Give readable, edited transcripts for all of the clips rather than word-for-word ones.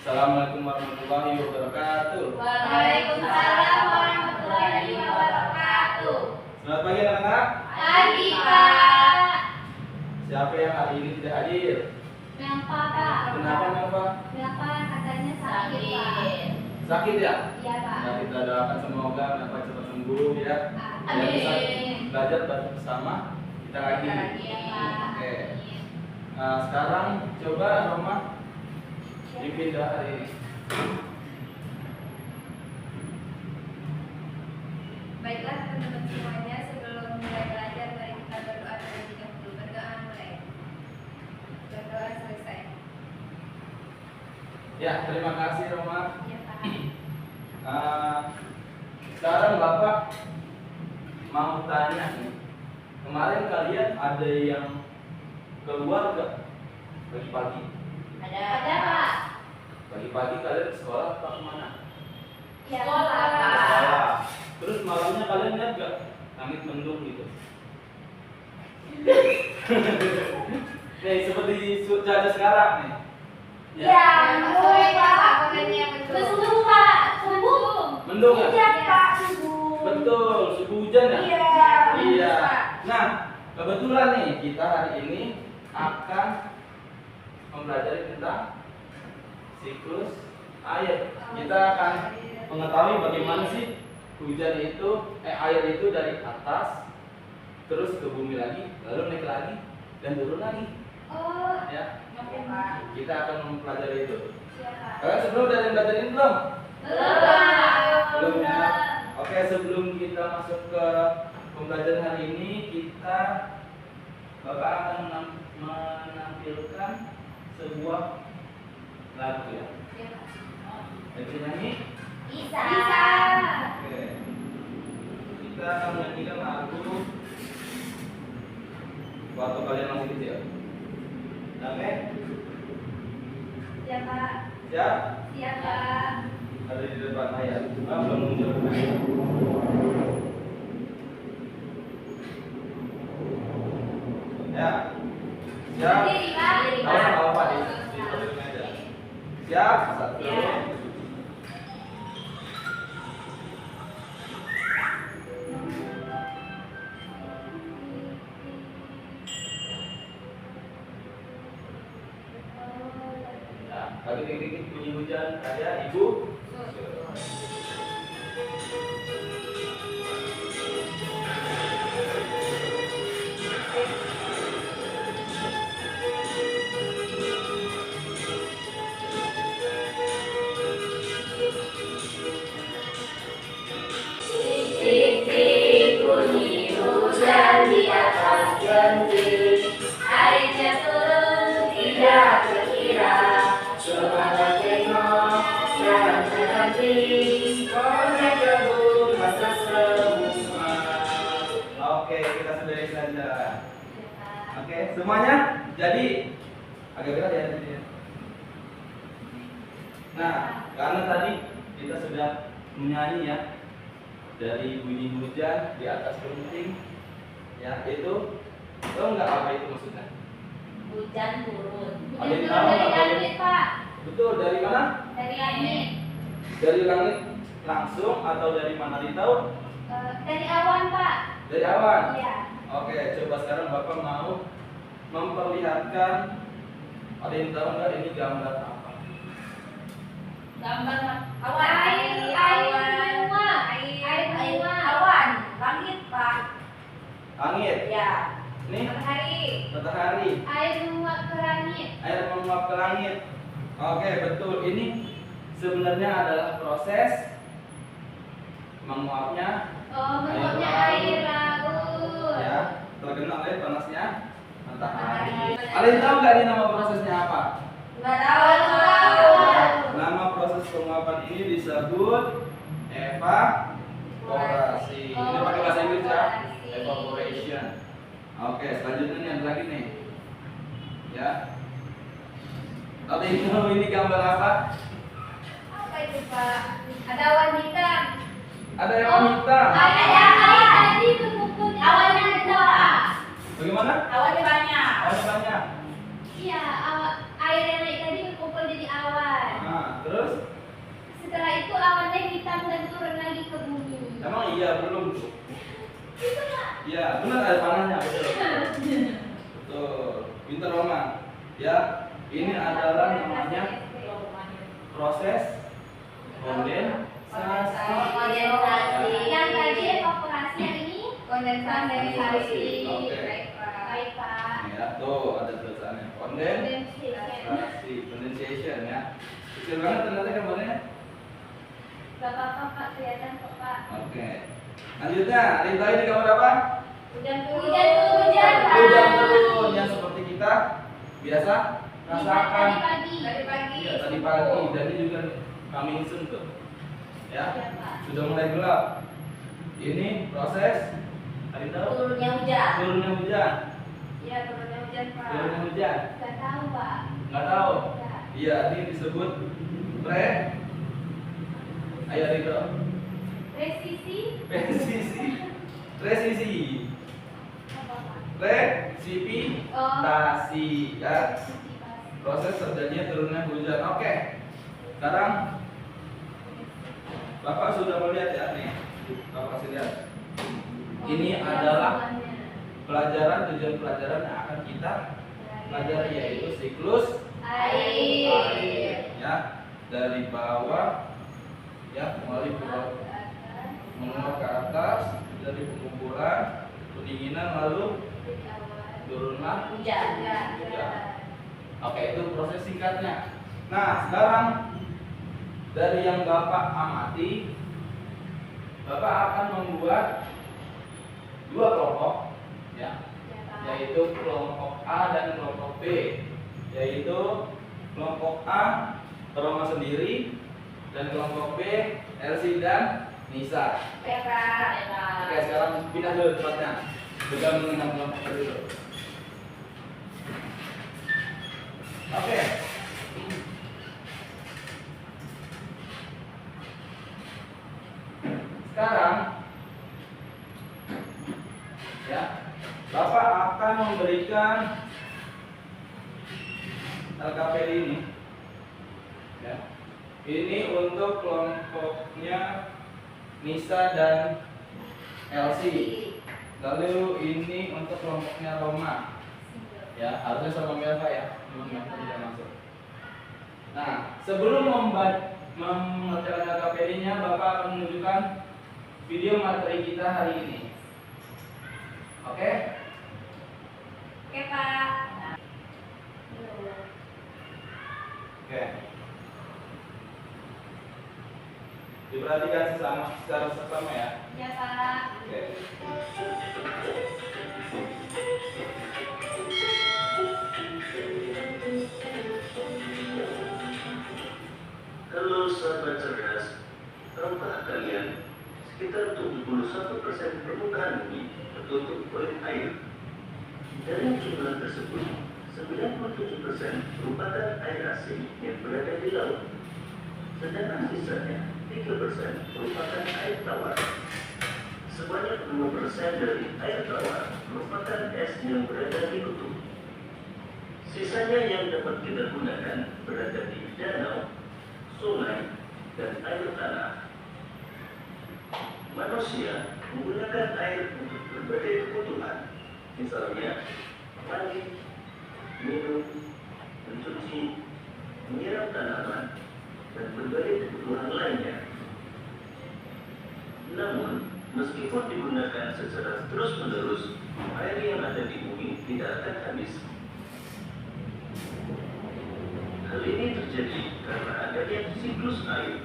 Assalamualaikum warahmatullahi wabarakatuh. Waalaikumsalam warahmatullahi wabarakatuh. Selamat pagi anak-anak. Pagi, Pak. Siapa yang hari ini tidak hadir? Kenapa, Pak? Kenapa? Kenapa katanya sakit, Pak? Sakit ya? Iya, Pak. Nah, kita doakan semoga Bapak cepat sembuh ya. Biar bisa belajar bersama kita lagi. Iya, Pak. Oke. Nah, sekarang coba Roma dipindah hari ini. Baiklah teman-teman semuanya, sebelum mulai belajar mari kita berdoa terlebih dahulu. Berdoa mulai. Berdoa selesai. Ya, terima kasih Roma. Iya, Pak. Sekarang Bapak mau tanya nih. Kemarin kalian ada yang keluar nggak pagi-pagi? Ada, Pak. Pagi-pagi kalian ke sekolah atau kemana? Iya, Pak. Sekolah. Terus malamnya kalian lihat nggak langit mendung gitu? Nih seperti cuaca sekarang nih. Iya, mendung, Pak. Subuh, Pak. Subuh. Mendung ya? Iya, Pak. Subuh. Betul, subuh hujan ya? Iya. Iya. Nah, kebetulan nih kita hari ini akan mempelajari tentang siklus air. Kita akan mengetahui bagaimana sih hujan itu, air itu dari atas terus ke bumi lagi, lalu naik lagi dan turun lagi. Oh, Ya, oke, Pak. kita akan mempelajari itu. Siap. Kalian sebelum udah belajar ini belum? Belum, Pak. Belum ya. Oke, sebelum kita masuk ke pembelajaran hari ini, Bapak akan menampilkan sebuah lagu ya. Bisa nyanyi? Bisa. Oke. Kita akan menyanyikan lagu waktu kalian masih kecil. Oke? Siap, Pak. Siap? Siap, Pak. Ada di depan layar. Belum muncul. Ya. Siap? Berdiri, Pak. Tahu sama Pak di podium aja. Siap? Satu. Ya. Nah, bagi dikit bunyi hujan saya Ibu. Titik-titik bunyi hujan di atas genting, airnya turun tidak terkira. Cobalah tengok dan berhenti, korek kebun masa semua. Oke, kita sudah saja. Oke, semuanya jadi agak berat ya tadi ya. Nah, karena tadi kita sudah menyanyi ya dari bunyi hujan di atas genting, ya itu tahu nggak apa itu maksudnya? Hujan turun. Ada yang tahu nggak? Dari langit, Pak. Betul, dari mana? Dari langit. Dari langit langsung atau dari mana ditahu? Dari awan, Pak. Dari awan. Iya. Oke, coba sekarang Bapak mau memperlihatkan, ada yang tahu nggak ini gambar apa? Gambar awan. Air menguap. Awan. Langit, Pak. Langit. Ya. Ini Matahari. matahari. Air menguap ke langit. Air menguap ke langit. Oke, betul. Ini sebenarnya adalah proses menguapnya Menguapnya air laut. ya, terkena oleh panasnya matahari. Ada yang tahu nggak ini nama prosesnya apa? Nggak tahu. Nama proses penguapan ini disebut evaporasi. Ini pakai bahasa Inggris ya, evaporation. Oke, selanjutnya nih ada lagi nih, ya. Adino, ini gambar apa? Apa itu Pak? Ada wanita. Ada yang wanita. Air tadi berkumpul. Awannya ada Pak. Bagaimana? Awannya banyak. Awannya banyak. Iya, air yang naik tadi berkumpul jadi awan. Nah, terus? Setelah itu awannya hitam dan turun lagi ke bumi. Emang iya belum tuh? Itu Pak. Iya, benar ada panahnya, betul. Betul. Pintar Roma. Ya, ini adalah namanya proses kondensasi. Yang tadi evaporasi, yang ini kondensasi. Oke. Baik Pak. Ya, tuh ada tulisannya kondensasi, condensation ya. Kecil banget ternyata gambarnya. Gak apa-apa Pak, kelihatan kok Pak. Oke. Lanjutnya, Rita ini gambar apa? Hujan turun Pak. Hujan turun yang seperti kita biasa rasakan. Tadi pagi. Ya, tadi pagi. Dan ini juga coming soon tuh. Ya, Iya, Pak. sudah mulai gelap. Ini proses hari tahu Turunnya hujan. turunnya hujan. Iya, turunnya hujan Pak. Turunnya hujan. Gak tahu Pak. Nggak tahu. Nggak. Iya, ini disebut Ayo Rito. Presisi. Presisi. Apa Pak? Presipitasi ya. Proses terjadinya turunnya hujan. Oke. Sekarang Bapak sudah melihat ya nih. Bapak kasih lihat. Ini adalah tujuan pelajaran yang akan kita pelajari, yaitu siklus air. ya, dari bawah ya mengalir ke bawah, menguap ke atas, dari pengumpulan, pendinginan, lalu turunlah Hujan. Oke, itu proses singkatnya. Nah, sekarang dari yang Bapak amati, Bapak akan membuat dua kelompok ya, yaitu kelompok A dan kelompok B. Yaitu kelompok A Roma sendiri dan kelompok B Elsie dan Nisa. Oke, sekarang pindah dulu tempatnya. Bergabung dengan kelompok A dulu. Oke. Sekarang ya, Bapak akan memberikan LKPD ini ya. Ini untuk kelompoknya Nisa dan Elsie. Lalu ini untuk kelompoknya Roma. Ya, harusnya sama Melva ya. Melva tidak masuk. Nah, sebelum mengerjakan LKPD-nya, Bapak akan menunjukkan video materi kita hari ini. Oke? Oke Pak. Oke. Diperhatikan secara sesama ya. Ya Pak. Oke. Halo sahabat cerdas, tahukah kalian sekitar 71% permukaan bumi tertutup oleh air. Dari jumlah tersebut, 97% merupakan air asin yang berada di laut, sedangkan sisanya 3% merupakan air tawar. Sebanyak 2% dari air tawar merupakan es yang berada di kutub. Sisanya yang dapat kita gunakan berada di danau, sungai, dan air tanah. Manusia menggunakan air untuk berbagai kebutuhan, misalnya mandi, minum, mencuci, menyiram tanaman, dan berbagai kebutuhan lainnya. Namun, meskipun digunakan secara terus-menerus, air yang ada di bumi tidak akan habis. Hal ini terjadi karena adanya siklus air.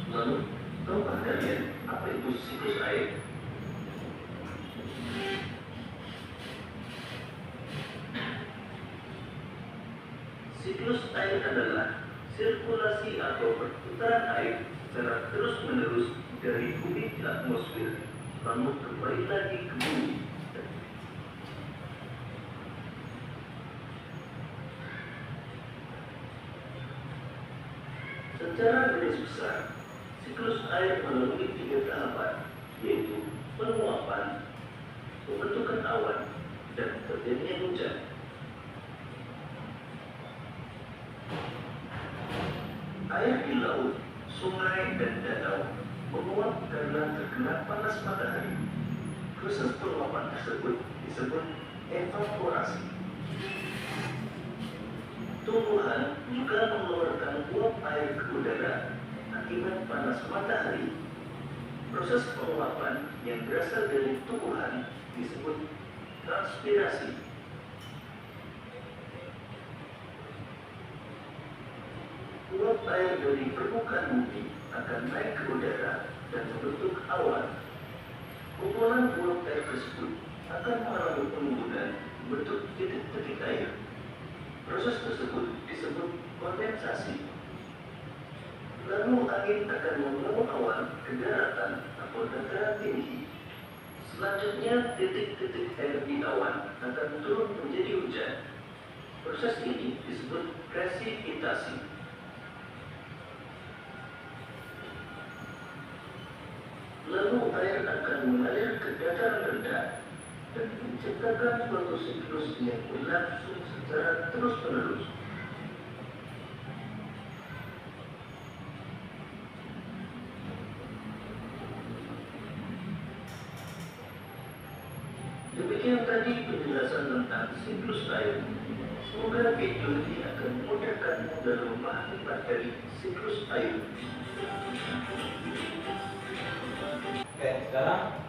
Lalu, tahukah kalian apa itu siklus air? Siklus air adalah sirkulasi atau perputaran air secara terus-menerus dari bumi ke atmosfer, lalu kembali lagi ke bumi. Secara garis besar, siklus air melalui 3 tahapan, yaitu penguapan, pembentukan awan, dan terjadinya hujan. Air di laut, sungai, dan danau menguap karena terkena panas matahari. Proses penguapan tersebut disebut evaporasi. Tumbuhan juga mengeluarkan uap air ke udara akibat panas matahari. Proses penguapan yang berasal dari tumbuhan disebut transpirasi. Uap air dari permukaan bumi akan naik ke udara dan membentuk awan. Kumpulan uap air tersebut akan mengalami penimbunan bentuk titik-titik air. Proses tersebut disebut kondensasi. Lalu angin akan membawa awan ke daratan atau dataran tinggi. Selanjutnya, titik-titik air di awan akan turun menjadi hujan. Proses ini disebut presipitasi. Lalu air akan mengalir ke dataran rendah dan menciptakan suatu siklus yang berlangsung secara terus-menerus. Demikian tadi penjelasan tentang siklus air. Semoga video ini akan memudahkanmu dalam memahami materi siklus air. Oke, sekarang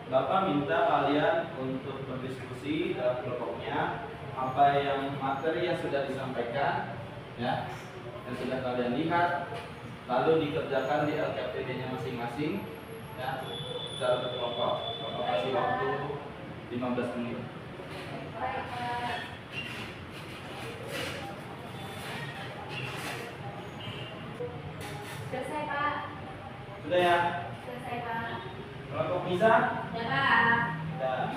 Bapak minta kalian untuk berdiskusi dalam kelompoknya apa yang materi yang sudah disampaikan, ya, yang sudah kalian lihat, lalu dikerjakan di LKPD-nya masing-masing, ya, secara berkelompok. Bapak kasih waktu 15 menit. Selesai, Pak. Sudah ya? Selesai, Pak. Kelompok Nisa? Ya, Pak. Sudah.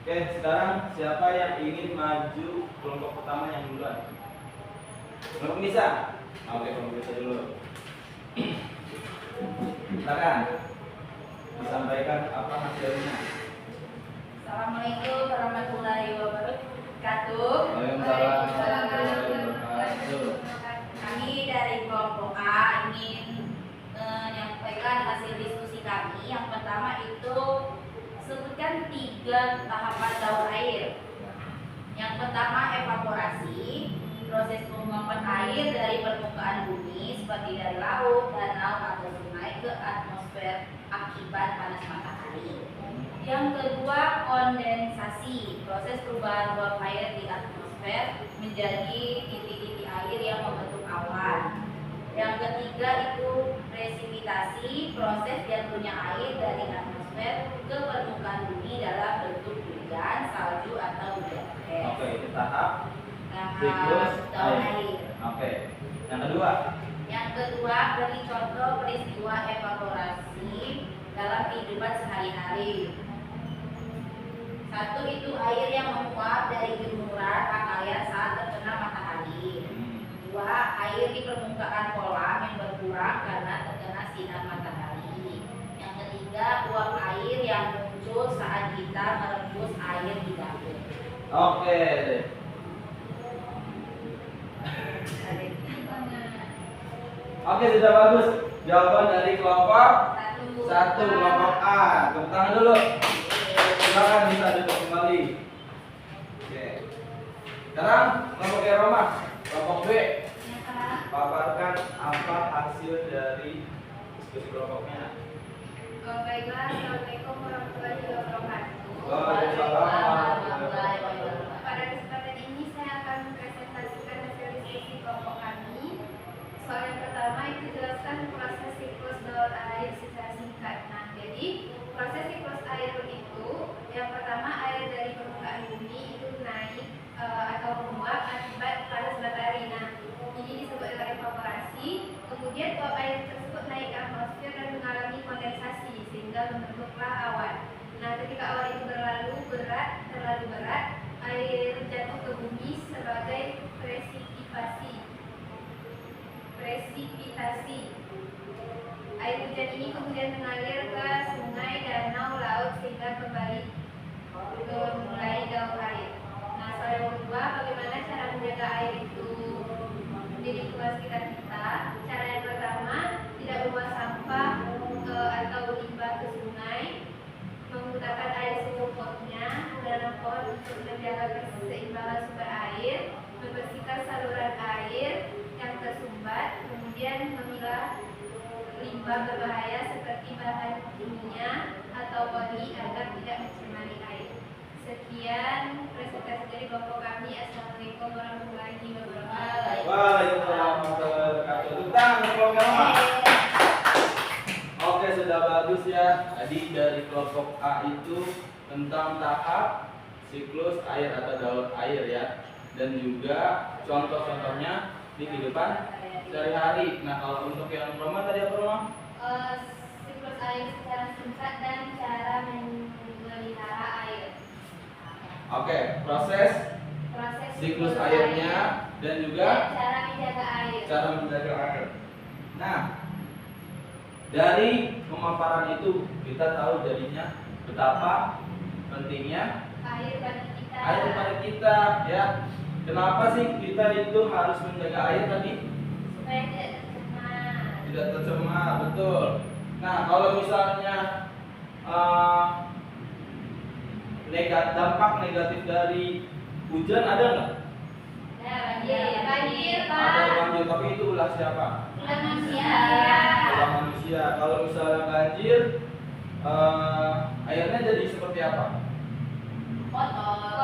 Oke, sekarang siapa yang ingin maju kelompok pertama yang duluan? Kelompok Nisa? Oke, kelompok Nisa dulu. Silakan disampaikan apa hasilnya. Assalamualaikum warahmatullahi wabarakatuh. Waalaikumsalam warahmatullahi wabarakatuh. Kami dari kelompok A ingin menyampaikan hasil diskusi kami. Yang pertama itu sebutkan 3 tahapan daur air. Yang pertama evaporasi, proses penguapan air dari permukaan bumi seperti dari laut, danau atau sungai ke atmosfer akibat panas matahari. Yang kedua kondensasi, proses perubahan uap air di atmosfer menjadi titik-titik air yang membentuk awan. Yang ketiga itu presipitasi, proses jatuhnya air dari atmosfer ke permukaan bumi dalam bentuk hujan, salju atau hujan es. Oke, itu tahap Tahap daur air. Oke. Yang kedua, beri contoh peristiwa evaporasi dalam kehidupan sehari-hari. 1 itu air yang menguap dari jemuran pakaian saat terkena matahari. 2 air di permukaan kolam yang berkurang karena terkena sinar matahari. Yang ketiga uap air yang muncul saat kita merebus air di dapur. oke. Oke, sudah bagus. Jawaban dari kelompok 1, kelompok A. Tepuk tangan dulu. Silakan bisa duduk kembali. Oke. Sekarang kelompok Roma, kelompok B. Paparkan apa hasil dari diskusi kelompoknya. Baiklah, Assalamualaikum warahmatullahi wabarakatuh. Waalaikumsalam warahmatullahi wabarakatuh. Pada kesempatan ini saya akan mempresentasikan hasil diskusi kelompok kami. Soal yang pertama itu jelaskan proses siklus daur air secara singkat. Nah, jadi proses siklus air itu yang pertama air dari permukaan bumi itu naik atau menguap akibat panas matahari. Nah, ini disebut dengan evaporasi. Kemudian uap air tersebut naik ke atmosfer dan mengalami kondensasi sehingga membentuklah awan. Nah, ketika awan itu terlalu berat, air Presipitasasi. Air hujan ini kemudian mengalir ke sungai, danau, laut sehingga kembali mulai daur air. Nah, soal yang kedua, bagaimana cara menjaga air itu di lingkungan sekitar kita? Cara yang pertama, tidak membuang sampah atau limbah ke sungai, menggunakan air secukupnya, menanam pohon untuk menjaga keseimbangan sumber air, membersihkan saluran air yang tersumbat, kemudian memilah limbah berbahaya seperti bahan kimia atau oli agar tidak mencemari air. Sekian presentasi dari kelompok kami. Assalamualaikum warahmatullahi wabarakatuh. Waalaikumsalam warahmatullahi wabarakatuh. Tepuk tangan untuk kelompok A. Oke, sudah bagus ya. Tadi dari kelompok A itu tentang tahap siklus air atau daur air ya, dan juga contoh-contohnya di kehidupan sehari-hari. Nah, kalau untuk yang Roma tadi apa Roma? Siklus air secara singkat dan cara memelihara air. Oke, proses siklus airnya dan juga cara menjaga air. cara menjaga air. Nah, dari pemaparan itu kita tahu jadinya betapa pentingnya Air bagi kita. air pada kita ya. Kenapa sih kita itu harus menjaga air tadi? Supaya tidak tercemar. Tidak tercemar, betul. Nah, kalau misalnya dampak negatif dari hujan ada nggak? Banjir, Pak. Ada banjir, tapi itu ulah siapa? Ulah manusia. Ulah manusia. Kalau misalnya banjir, airnya jadi seperti apa?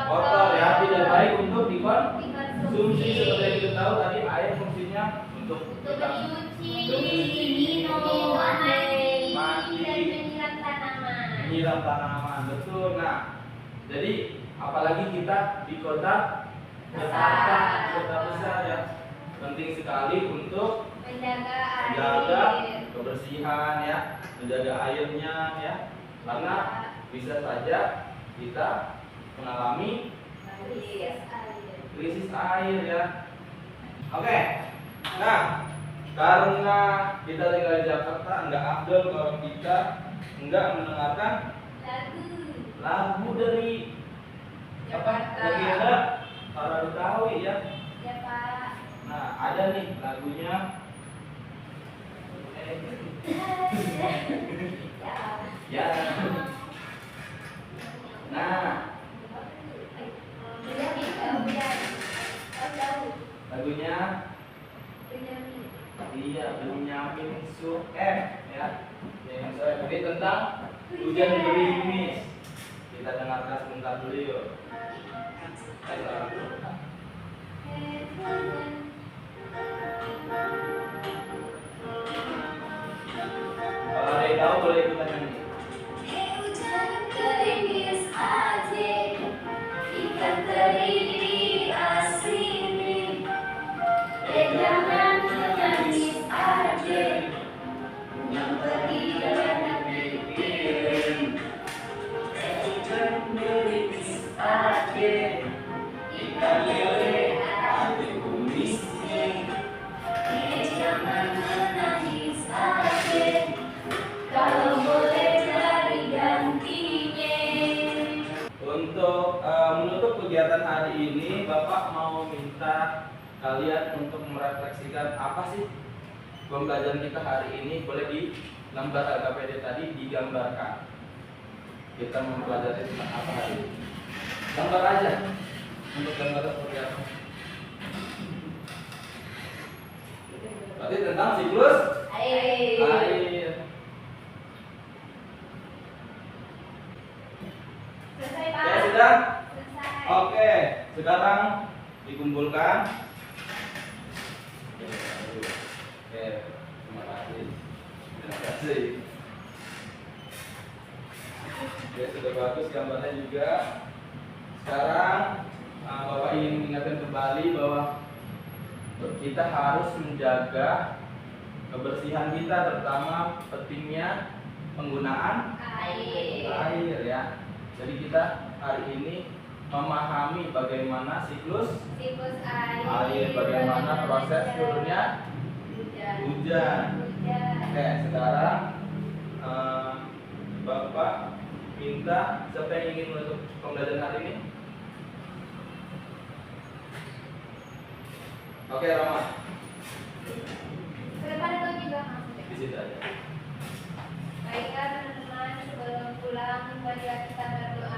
Kotor ya, tidak baik untuk dikonsumsi. Seperti yang kita tahu tadi, air fungsinya untuk kita mencuci, minum, mandi, mandi, dan menyiram tanaman. menyiram tanaman, betul. Nah, jadi apalagi kita di kota Jakarta, kota besar ya, penting sekali untuk menjaga kebersihan ya, menjaga airnya ya, karena bisa saja kita mengalami krisis air ya. Oke, nah karena kita tinggal di Jakarta, nggak afdol kalau kita nggak mendengarkan lagu dari Jakarta. legenda para Betawi ya. Ya, Pak. Nah, ada nih lagunya. Ya. Nah, lagunya iya Benyamin Sueb ya. Yang saya ini tentang hujan gerimis. Kita dengarkan sebentar dulu yuk. Kalau ada yang tahu boleh ikutan nyanyi. Hujan gerimis aja, ikan teri asini. Jangan menangis aja, yang pergi jangan dipikirin. Hujan gerimis aja, ikan lele ada kumisnya. Jangan menangis aja, kalau boleh cari gantinya. Untuk menutup kegiatan hari ini, Bapak mau minta kalian untuk merefleksikan apa sih pembelajaran kita hari ini. Boleh di lembar LKPD tadi digambarkan. Kita mempelajari tentang apa hari ini. Gambar aja. Untuk gambar seperti apa? Berarti tentang siklus air. Selesai, Pak. Ya sudah. Selesai. Oke, sekarang dikumpulkan. Oke, terima kasih. Terima kasih. Oke, sudah bagus gambarnya juga. Sekarang Bapak ingin mengingatkan kembali bahwa kita harus menjaga kebersihan kita, terutama pentingnya penggunaan air ya. Jadi kita hari ini memahami bagaimana siklus Siklus air. air, bagaimana proses turunnya Hujan. Hujan. Oke, sekarang Bapak minta siapa yang ingin menutup pembelajaran hari ini? Oke, Rama. Ke depan atau di belakang? Di situ aja. Baiklah teman-teman, sebelum pulang marilah kita berdoa.